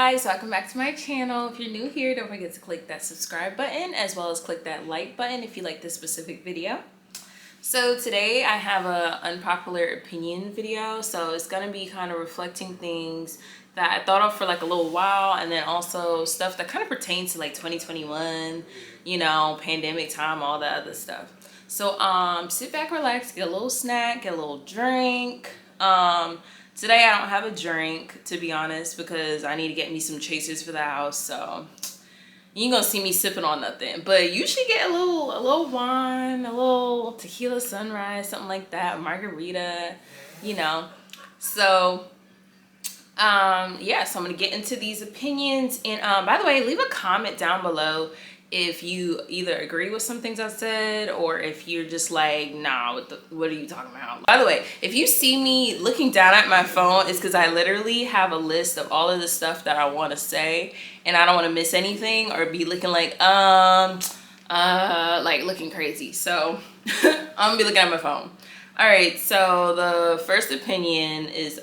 guys, welcome back to my channel. If you're new here, don't forget to click that subscribe button as well as click that like button if you like this specific video. So today I have a unpopular opinion video, so it's gonna be kind of reflecting things that I thought of for like a little while, and then also stuff that kind of pertains to like 2021, you know, pandemic time, all that other stuff. So sit back, relax, get a little snack, get a little drink. Today I don't have a drink, to be honest, because I need to get me some chasers for the house. So you ain't gonna see me sipping on nothing, but you should get a little wine, a little tequila sunrise, something like that, margarita, you know. So yeah, so I'm gonna get into these opinions, and by the way, leave a comment down below if you either agree with some things I said or if you're just like, nah, what are you talking about? By the way, if you see me looking down at my phone, it's because I literally have a list of all of the stuff that I want to say, and I don't want to miss anything or be looking like looking crazy. So I'm gonna be looking at my phone. All right, so the first opinion is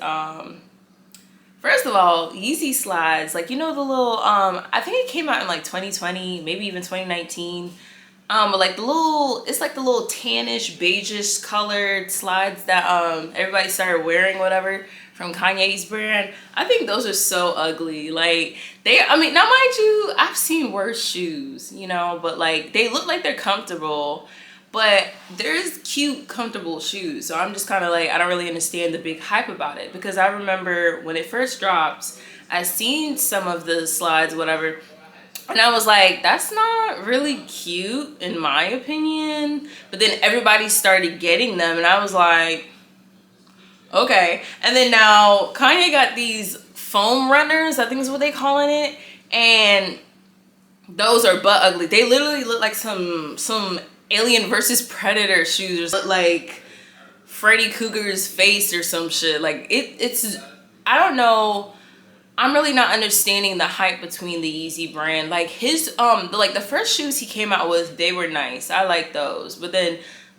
first of all, Yeezy Slides, like, you know, the little, I think it came out in like 2020, maybe even 2019. But like the little, it's like the little tannish, beigeish colored slides that everybody started wearing, whatever, from Kanye's brand. I think those are so ugly. Like, I mean, now mind you, I've seen worse shoes, you know, but like they look like they're comfortable. But there's cute, comfortable shoes. So I'm just kind of like, I don't really understand the big hype about it. Because I remember when it first dropped, I seen some of the slides, whatever. And I was like, that's not really cute, in my opinion. But then everybody started getting them. And I was like, okay. And then now Kanye got these foam runners, I think is what they calling it. And those are butt ugly. They literally look like some Alien versus Predator shoes, or look like Freddy Krueger's face or some shit. Like it's I don't know. I'm really not understanding the hype between the Yeezy brand. Like his the first shoes he came out with, they were nice. I like those. But then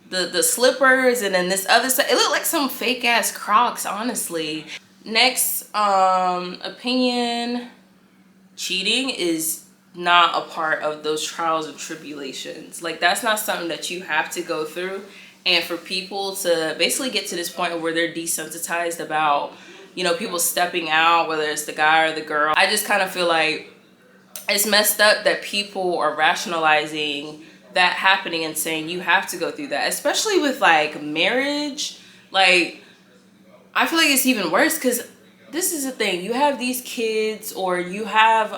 the slippers and then this other stuff, it looked like some fake ass Crocs, honestly. Next opinion, cheating is not a part of those trials and tribulations. Like, that's not something that you have to go through. And for people to basically get to this point where they're desensitized about, you know, people stepping out, whether it's the guy or the girl, I just kind of feel like it's messed up that people are rationalizing that happening and saying you have to go through that, especially with like marriage. Like, I feel like it's even worse because this is the thing, you have these kids, or you have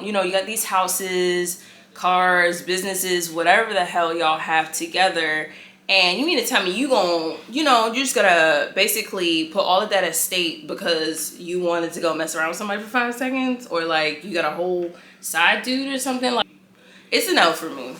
you know, you got these houses, cars, businesses, whatever the hell y'all have together, and you mean to tell me you gonna, you know, you're just gonna basically put all of that at stake because you wanted to go mess around with somebody for 5 seconds, or like you got a whole side dude or something? Like, it's a no for me.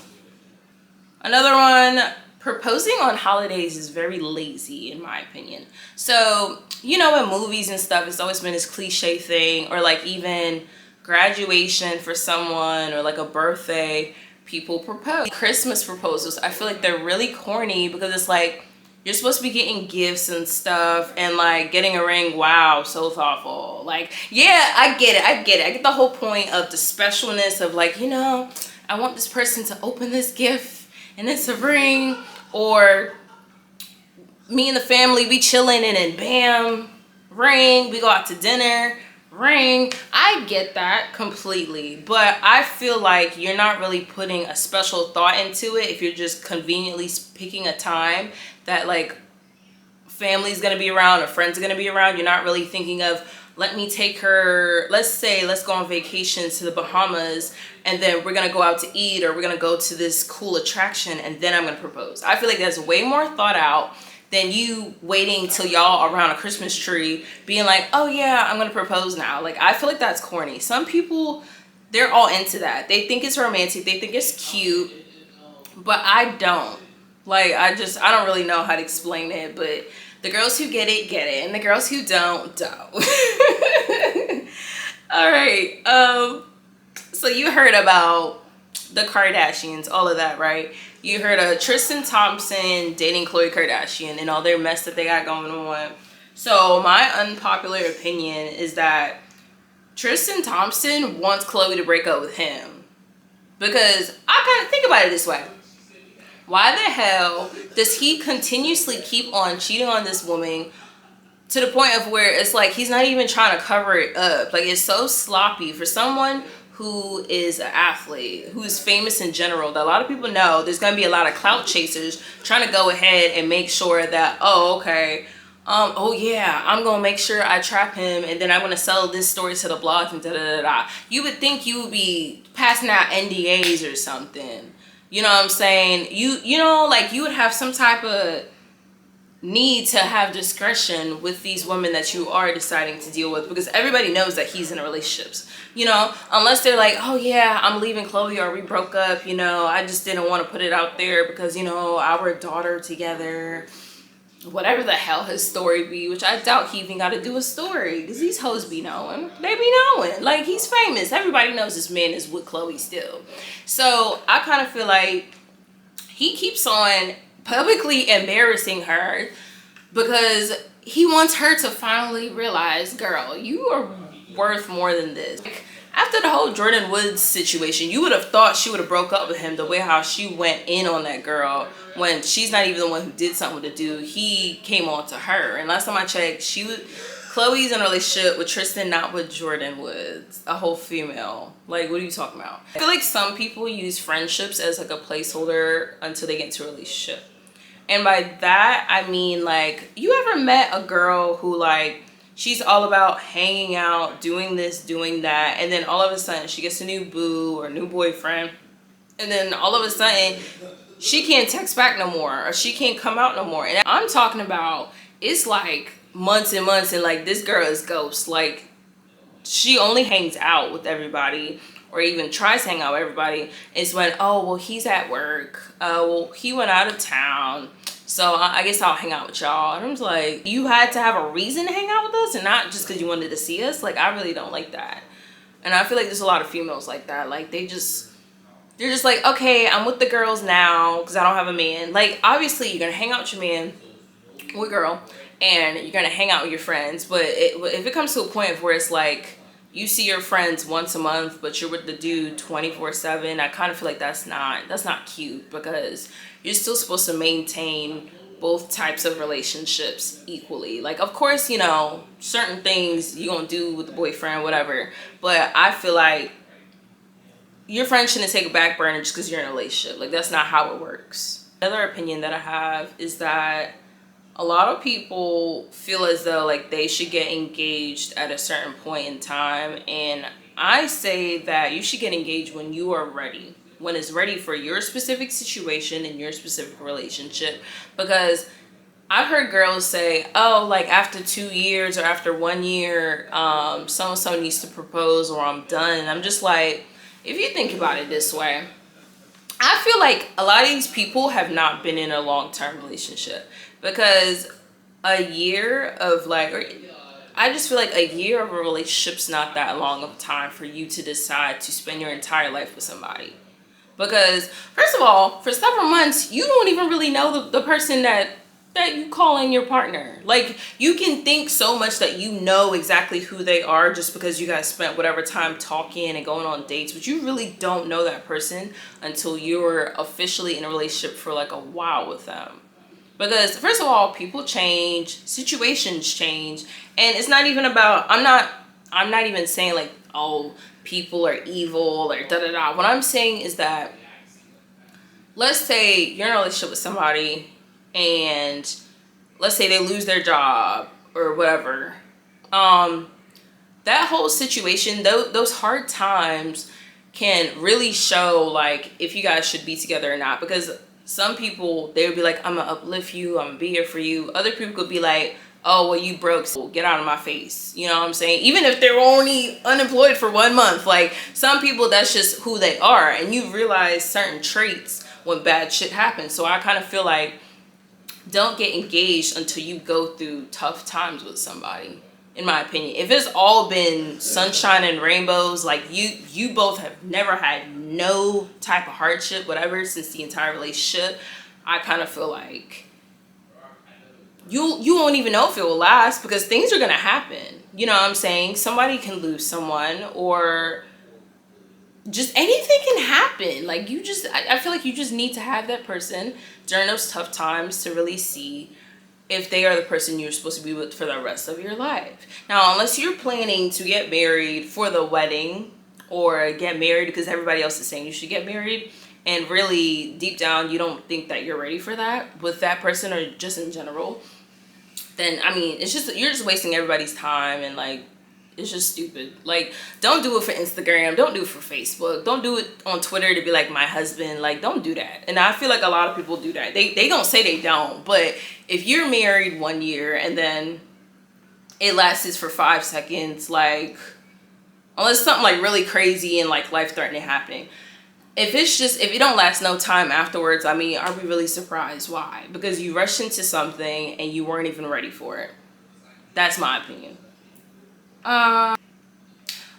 Another one, proposing on holidays is very lazy, in my opinion. So, you know, in movies and stuff, it's always been this cliche thing, or like even graduation for someone, or like a birthday, people propose. Christmas proposals, I feel like they're really corny because it's like, you're supposed to be getting gifts and stuff, and like getting a ring, wow, so thoughtful. Like, yeah, I get it. I get the whole point of the specialness of like, you know, I want this person to open this gift and it's a ring. Or me and the family, we chilling, and then bam, ring. We go out to dinner, ring. I get that completely, but I feel like you're not really putting a special thought into it if you're just conveniently picking a time that like family's gonna be around or friends are gonna be around. You're not really thinking of, let me take her, let's go on vacation to the Bahamas, and then we're gonna go out to eat, or we're gonna go to this cool attraction, and then I'm gonna propose. I feel like that's way more thought out than you waiting till y'all around a Christmas tree being like, oh yeah, I'm gonna propose now. Like, I feel like that's corny. Some people, they're all into that. They think it's romantic, they think it's cute, but I don't. Like, I don't really know how to explain it, but the girls who get it, and the girls who don't. All right. So you heard about the Kardashians, all of that, right? You heard of Tristan Thompson dating Khloe Kardashian and all their mess that they got going on. So my unpopular opinion is that Tristan Thompson wants Khloe to break up with him. Because I kind of think about it this way. Why the hell does he continuously keep on cheating on this woman to the point of where it's like he's not even trying to cover it up? Like, it's so sloppy for someone who is an athlete, who's famous in general, that a lot of people know there's going to be a lot of clout chasers trying to go ahead and make sure that, oh, okay, oh yeah, I'm gonna make sure I trap him, and then I'm gonna sell this story to the blogs and da da da da. You would think you would be passing out NDAs or something. You know what I'm saying? You know, like, you would have some type of need to have discretion with these women that you are deciding to deal with, because everybody knows that he's in a relationship. You know, unless they're like, oh yeah, I'm leaving Khloe, or we broke up, you know, I just didn't want to put it out there because, you know, our daughter together. Whatever the hell his story be, which I doubt he even got to do a story, because these hoes be knowing. They be knowing. Like, he's famous. Everybody knows this man is with Khloe still. So I kind of feel like he keeps on publicly embarrassing her because he wants her to finally realize, girl, you are worth more than this. Like, after the whole Jordan Woods situation, you would have thought she would have broke up with him the way how she went in on that girl when she's not even the one who did something with the dude. He came on to her. And last time I checked, Khloe's in a relationship with Tristan, not with Jordan Woods, a whole female. Like, what are you talking about? I feel like some people use friendships as like a placeholder until they get into a relationship. And by that, I mean, like, you ever met a girl who, like, she's all about hanging out, doing this, doing that, and then all of a sudden she gets a new boo or a new boyfriend, and then all of a sudden she can't text back no more, or she can't come out no more. And I'm talking about, it's like months and months, and like, this girl is ghost. Like, she only hangs out with everybody, or even tries to hang out with everybody, is when, oh, well, he's at work, well, he went out of town, so I guess I'll hang out with y'all. And I'm just like, you had to have a reason to hang out with us and not just because you wanted to see us? Like, I really don't like that. And I feel like there's a lot of females like that. Like, they're just like, okay, I'm with the girls now because I don't have a man. Like, obviously, you're going to hang out with your man, with girl, and you're going to hang out with your friends. But if it comes to a point of where it's like, you see your friends once a month, but you're with the dude 24/7, I kind of feel like that's not cute, because you're still supposed to maintain both types of relationships equally. Like, of course, you know, certain things you're gonna do with the boyfriend, whatever, but I feel like your friend shouldn't take a back burner just because you're in a relationship. Like, that's not how it works. Another opinion that I have is that a lot of people feel as though, like, they should get engaged at a certain point in time, and I say that you should get engaged when you are ready, when it's ready for your specific situation and your specific relationship. Because I've heard girls say, oh, like, after 2 years or after 1 year, so-and-so needs to propose, or I'm done. And I'm just like, if you think about it this way, I feel like a lot of these people have not been in a long-term relationship, because a year of, like, or I just feel like a year of a relationship's not that long of time for you to decide to spend your entire life with somebody. Because, first of all, for several months, you don't even really know the person that you calling your partner. Like, you can think so much that you know exactly who they are just because you guys spent whatever time talking and going on dates, but you really don't know that person until you're officially in a relationship for like a while with them. Because, first of all, people change, situations change, and it's not even about, I'm not even saying like, oh, people are evil or da-da-da. What I'm saying is that, let's say you're in a relationship with somebody, and let's say they lose their job or whatever. That whole situation, those hard times can really show, like, if you guys should be together or not. Because some people, they would be like, I'm gonna uplift you, I'm gonna be here for you. Other people could be like, oh, well, you broke, so get out of my face. You know what I'm saying? Even if they're only unemployed for 1 month. Like, some people, that's just who they are. And you realize certain traits when bad shit happens. So I kind of feel like, don't get engaged until you go through tough times with somebody, in my opinion. If it's all been sunshine and rainbows, like, you both have never had no type of hardship, whatever, since the entire relationship, I kind of feel like you won't even know if it will last, because things are gonna happen. You know what I'm saying? Somebody can lose someone, or just anything can happen. Like, I feel like you just need to have that person during those tough times to really see if they are the person you're supposed to be with for the rest of your life. Now, unless you're planning to get married for the wedding, or get married because everybody else is saying you should get married, and really deep down you don't think that you're ready for that with that person, or just in general, then I mean, it's just, you're just wasting everybody's time, and like, it's just stupid. Like, don't do it for Instagram, don't do it for Facebook, don't do it on Twitter to be like, my husband. Like, don't do that. And I feel like a lot of people do that. They don't say they don't, but if you're married 1 year and then it lasts for 5 seconds, like, unless something like really crazy and like life-threatening happening, if it don't last no time afterwards, I mean, are we really surprised? Why? Because you rushed into something and you weren't even ready for it. That's my opinion.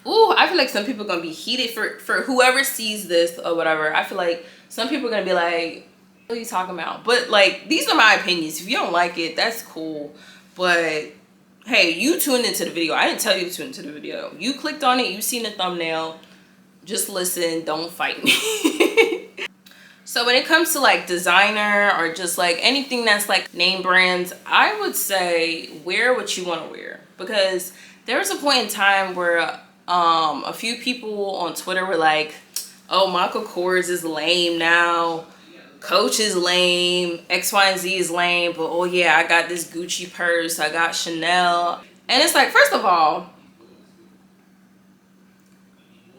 Ooh, I feel like some people are gonna be heated for whoever sees this or whatever. I feel like some people are gonna be like, what are you talking about? But like, these are my opinions. If you don't like it, that's cool. But hey, you tuned into the video. I didn't tell you to tune into the video. You clicked on it, you seen the thumbnail. Just listen, don't fight me. So when it comes to like designer, or just like anything that's like name brands, I would say wear what you want to wear. Because there was a point in time where a few people on Twitter were like, oh, Michael Kors is lame now, Coach is lame, X, Y, and Z is lame, but oh yeah, I got this Gucci purse, I got Chanel. And it's like, first of all,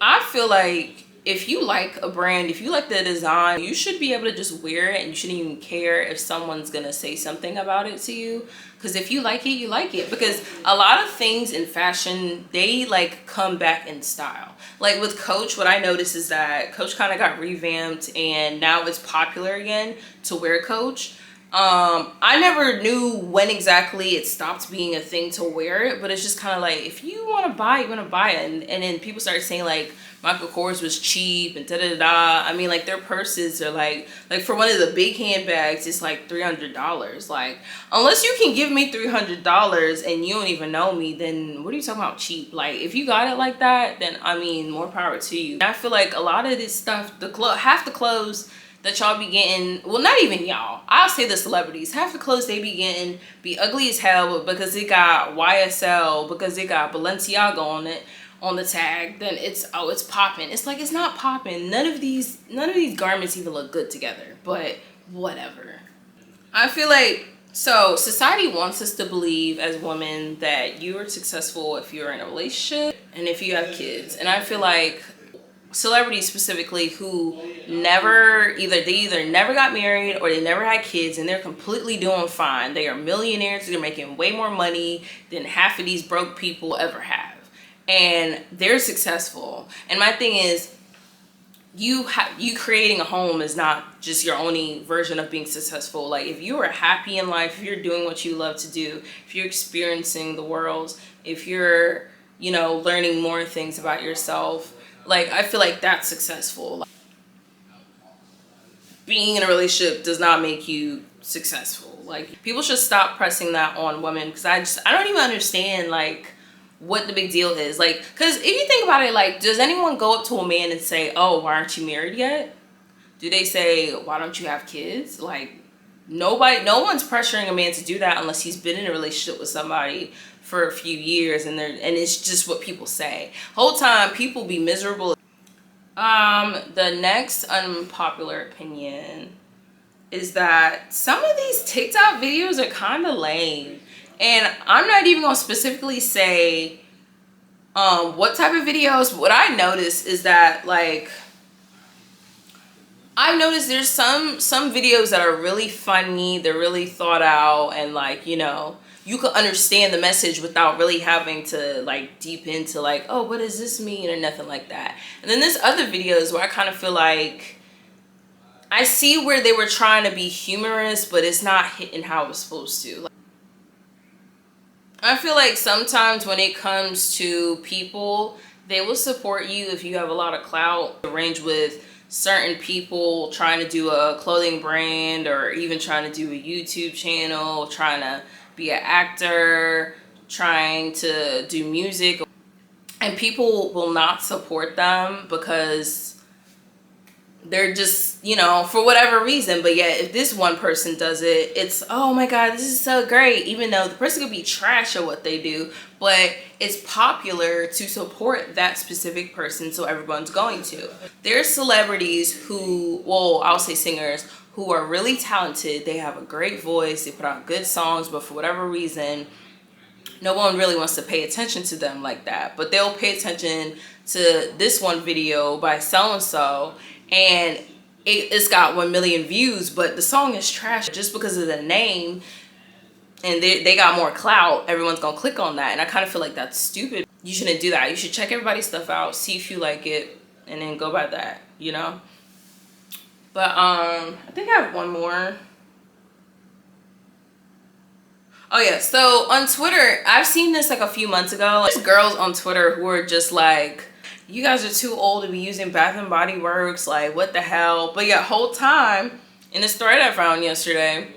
I feel like if you like a brand, if you like the design, you should be able to just wear it, and you shouldn't even care if someone's gonna say something about it to you. Because if you like it, you like it. Because a lot of things in fashion, they like come back in style. Like with Coach, what I noticed is that Coach kind of got revamped, and now it's popular again to wear Coach. I never knew when exactly it stopped being a thing to wear it, but it's just kind of like, if you want to buy it, you want to buy it. And then people started saying like Michael Kors was cheap and da-da-da-da. I mean, like, their purses are like for one of the big handbags, it's like $300. Like, unless you can give me $300 and you don't even know me, then what are you talking about cheap? Like, if you got it like that, then I mean, more power to you. I feel like a lot of this stuff, half the clothes that y'all be getting, well, not even y'all, I'll say the celebrities, half the clothes they be getting be ugly as hell, but because it got YSL, because it got Balenciaga on it, on the tag, then it's popping. It's like, it's not popping. None of these garments even look good together, but whatever. I feel like, so society wants us to believe as women that you are successful if you're in a relationship and if you have kids. And I feel like celebrities specifically who either never got married, or they never had kids, and they're completely doing fine. They are millionaires. They're making way more money than half of these broke people ever have, and they're successful. And my thing is, you creating a home is not just your only version of being successful. Like, if you are happy in life, if you're doing what you love to do, if you're experiencing the world, if you're, you know, learning more things about yourself, like, I feel like that's successful. Like, being in a relationship does not make you successful. Like, people should stop pressing that on women, because I don't even understand like what the big deal is. Like, because if you think about it, like, does anyone go up to a man and say, oh, why aren't you married yet? Do they say, why don't you have kids? Like, no one's pressuring a man to do that unless he's been in a relationship with somebody for a few years, and it's just what people say. Whole time people be miserable. The next unpopular opinion is that some of these TikTok videos are kind of lame. And I'm not even gonna specifically say what type of videos. What I noticed is that, like, I've noticed there's some videos that are really funny, they're really thought out, and like, you know, you could understand the message without really having to like deep into like, oh, what does this mean, or nothing like that. And then there's other videos where I kind of feel like I see where they were trying to be humorous, but it's not hitting how it's supposed to. Like, I feel like sometimes when it comes to people, they will support you if you have a lot of clout, range with certain people trying to do a clothing brand or even trying to do a YouTube channel, trying to be an actor, trying to do music, and people will not support them because they're just, you know, for whatever reason. But yet if this one person does it, it's, oh my god, this is so great, even though the person could be trash at what they do, but it's popular to support that specific person, so everyone's going to. There's celebrities who, well, I'll say singers, who are really talented, they have a great voice, they put out good songs, but for whatever reason no one really wants to pay attention to them like that. But they'll pay attention to this one video by so-and-so, and it's got 1 million views, but the song is trash. Just because of the name and they got more clout, everyone's gonna click on that. And I kind of feel like that's stupid. You shouldn't do that. You should check everybody's stuff out, see if you like it, and then go by that, you know? But I think I have one more. Oh yeah, so on Twitter, I've seen this like a few months ago. There's girls on Twitter who are just like, you guys are too old to be using Bath and Body Works, like what the hell? But yeah, whole time in this thread I found yesterday,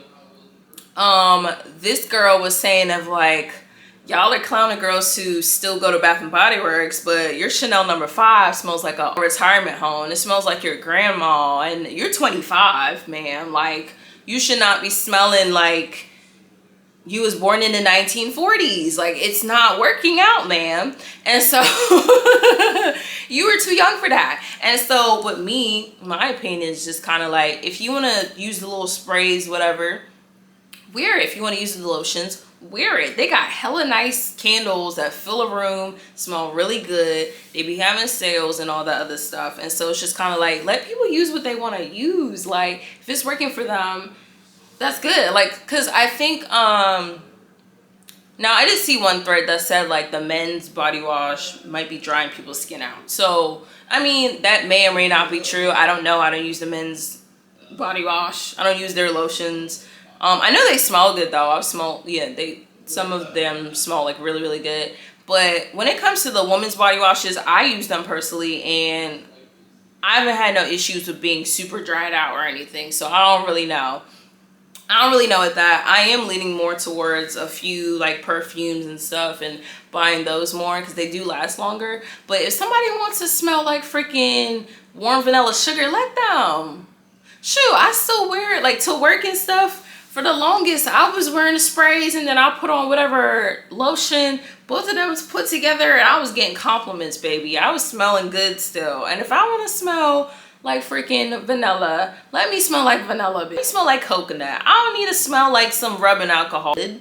this girl was saying of like, y'all are clowning girls who still go to Bath and Body Works, but your Chanel No. 5 smells like a retirement home. It smells like your grandma, and you're 25, man. Like, you should not be smelling like you was born in the 1940s. Like, it's not working out, man. And so you were too young for that. And so with me, my opinion is just kind of like, if you want to use the little sprays, whatever, wear it. If you want to use the lotions, wear it. They got hella nice candles that fill a room, smell really good. They be having sales and all that other stuff. And so it's just kind of like, let people use what they want to use. Like, if it's working for them, that's good. Like, cause I think now I did see one thread that said like the men's body wash might be drying people's skin out. So I mean, that may or may not be true. I don't know. I don't use the men's body wash. I don't use their lotions. I know they smell good though. I've smelled, yeah, some of them smell like really, really good. But when it comes to the women's body washes, I use them personally, and I haven't had no issues with being super dried out or anything. So I don't really know. With that. I am leaning more towards a few like perfumes and stuff and buying those more because they do last longer. But if somebody wants to smell like freaking warm vanilla sugar, let them. Shoot, I still wear it like to work and stuff. For the longest, I was wearing the sprays and then I put on whatever lotion. Both of them was put together and I was getting compliments, baby. I was smelling good still. And if I want to smell like freaking vanilla, let me smell like vanilla. Let me smell like coconut. I don't need to smell like some rubbing alcohol. The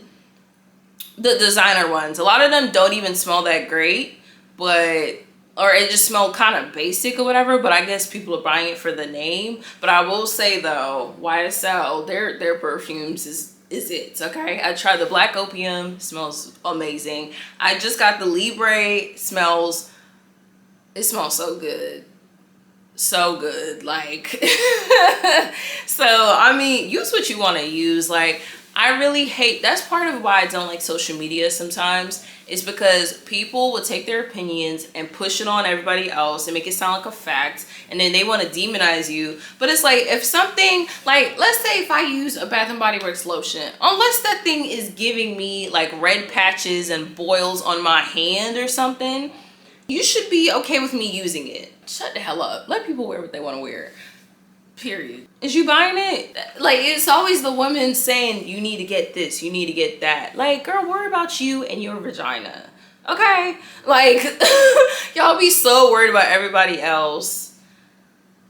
designer ones, a lot of them don't even smell that great, but or it just smelled kind of basic or whatever, but I guess people are buying it for the name. But I will say though, YSL, their perfumes is it, okay? I tried the Black Opium, smells amazing. I just got the Libre, it smells so good. So good, like so I mean, use what you want to use. Like, I really hate, that's part of why I don't like social media sometimes, is because people will take their opinions and push it on everybody else and make it sound like a fact, and then they want to demonize you. But it's like, if something, like, let's say if I use a Bath and Body Works lotion, unless that thing is giving me like red patches and boils on my hand or something, you should be okay with me using it. Shut the hell up. Let people wear what they want to wear. Period. Is you buying it? Like, it's always the woman saying, you need to get this, you need to get that. Like, girl, worry about you and your vagina. Okay? Like, y'all be so worried about everybody else,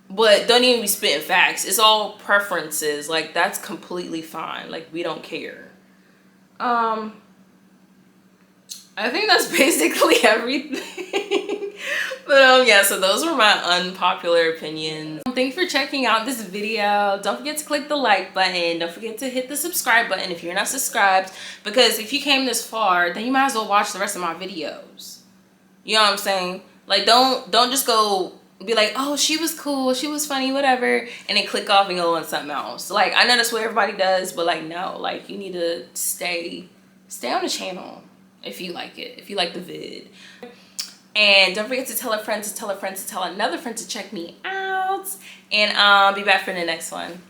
but don't even be spitting facts. It's all preferences. Like, that's completely fine. Like, we don't care. I think that's basically everything. But yeah, so those were my unpopular opinions. Thank you for checking out this video. Don't forget to click the like button. Don't forget to hit the subscribe button if you're not subscribed, because if you came this far, then you might as well watch the rest of my videos. You know what I'm saying? Like, don't just go be like, oh, she was cool, she was funny, whatever, and then click off and go on something else. Like, I know that's what everybody does, but like, no, like, you need to stay on the channel if you like it, if you like the vid. And don't forget to tell a friend to tell a friend to tell another friend to check me out. And be back for the next one.